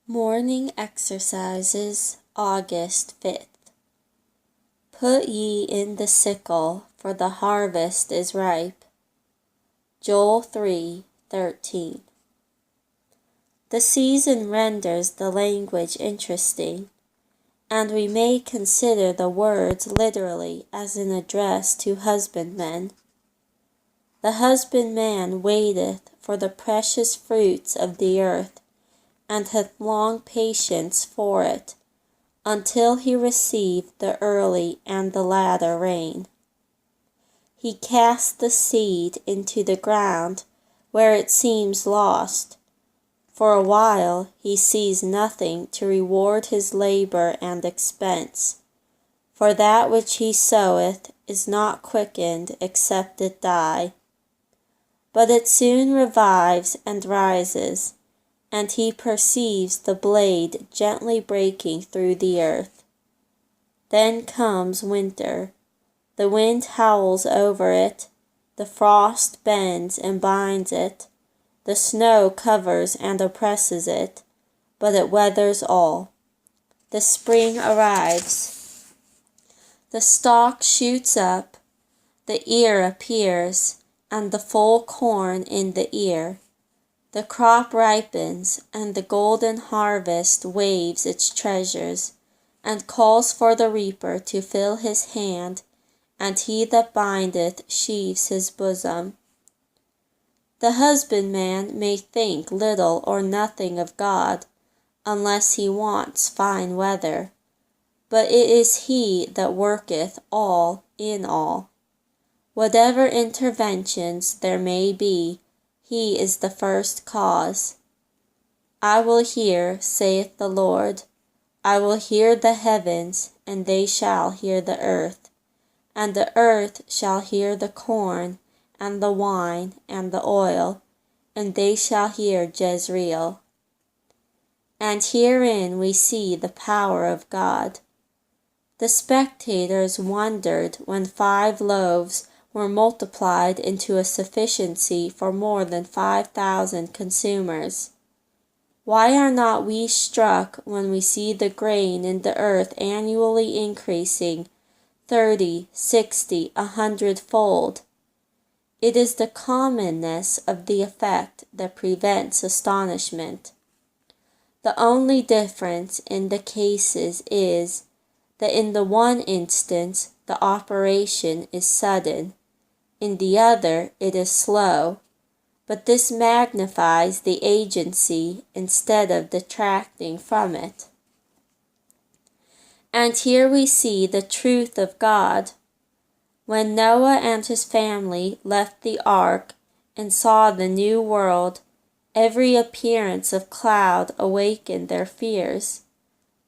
Morning Exercises, August 5th. Put ye in the sickle, for the harvest is ripe. Joel 3:13. The season renders the language interesting, and we may consider the words literally as an address to husbandmen. The husbandman waiteth for the precious fruits of the earth, and hath long patience for it, until he receive the early and the latter rain. He casts the seed into the ground, where it seems lost. For a while he sees nothing to reward his labor and expense. For that which he soweth is not quickened except it die. But it soon revives and rises, and he perceives the blade gently breaking through the earth. Then comes winter. The wind howls over it, the frost bends and binds it, the snow covers and oppresses it, but it weathers all. The spring arrives. The stalk shoots up, the ear appears, and the full corn in the ear. The crop ripens, and the golden harvest waves its treasures, and calls for the reaper to fill his hand, and he that bindeth sheaves his bosom. The husbandman may think little or nothing of God, unless he wants fine weather, but it is he that worketh all in all. Whatever interventions there may be, he is the first cause. I will hear, saith the Lord, I will hear the heavens, and they shall hear the earth, and the earth shall hear the corn, and the wine, and the oil, and they shall hear Jezreel. And herein we see the power of God. The spectators wondered when 5 loaves were multiplied into a sufficiency for more than 5,000 consumers. Why are not we struck when we see the grain in the earth annually increasing 30, 60, 100-fold? It is the commonness of the effect that prevents astonishment. The only difference in the cases is that in the one instance the operation is sudden, in the other it is slow, but this magnifies the agency instead of detracting from it. And here we see the truth of God. When Noah and his family left the ark and saw the new world, every appearance of cloud awakened their fears,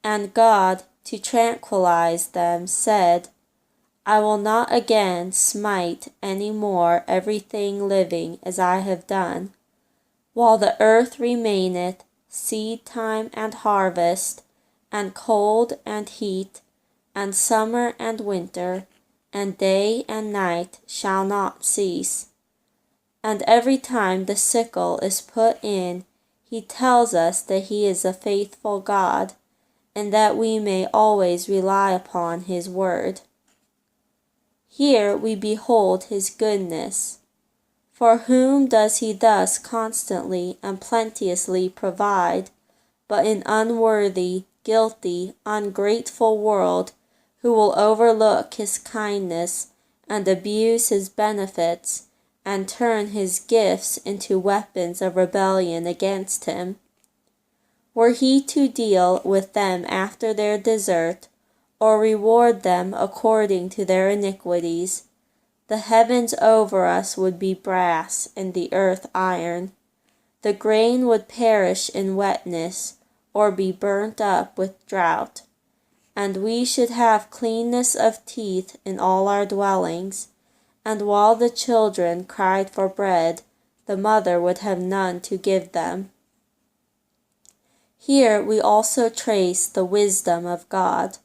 and God, to tranquilize them, said, I will not again smite any more everything living as I have done. While the earth remaineth, seed time and harvest, and cold and heat, and summer and winter, and day and night shall not cease. And every time the sickle is put in, he tells us that he is a faithful God, and that we may always rely upon his word. Here we behold his goodness. For whom does he thus constantly and plenteously provide, but an unworthy, guilty, ungrateful world, who will overlook his kindness and abuse his benefits, and turn his gifts into weapons of rebellion against him? Were he to deal with them after their desert, or reward them according to their iniquities, the heavens over us would be brass, and the earth iron. The grain would perish in wetness, or be burnt up with drought. And we should have cleanness of teeth in all our dwellings, and while the children cried for bread, the mother would have none to give them. Here we also trace the wisdom of God.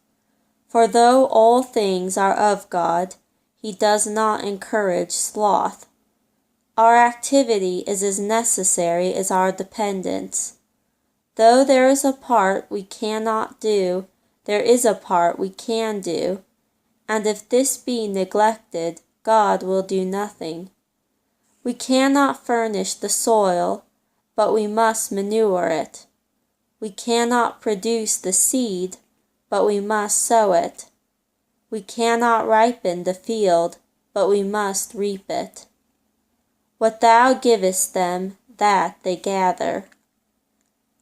For though all things are of God, he does not encourage sloth. Our activity is as necessary as our dependence. Though there is a part we cannot do, there is a part we can do, and if this be neglected, God will do nothing. We cannot furnish the soil, but we must manure it. We cannot produce the seed, but we must sow it. We cannot ripen the field, but we must reap it. What thou givest them, that they gather.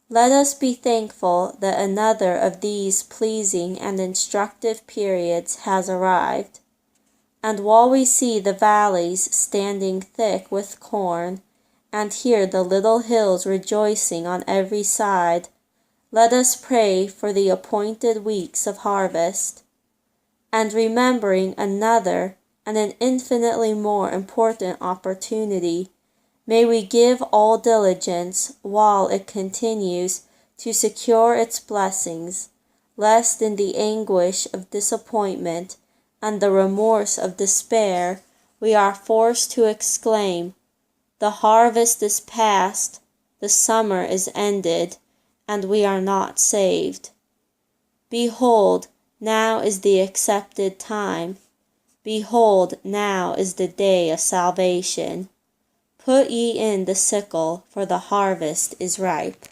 Let us be thankful that another of these pleasing and instructive periods has arrived. And while we see the valleys standing thick with corn, and hear the little hills rejoicing on every side, let us pray for the appointed weeks of harvest. And remembering another and an infinitely more important opportunity, may we give all diligence while it continues to secure its blessings, lest in the anguish of disappointment and the remorse of despair we are forced to exclaim, "The harvest is past, the summer is ended, and we are not saved. Behold, now is the accepted time. Behold, now is the day of salvation. Put ye in the sickle, for the harvest is ripe."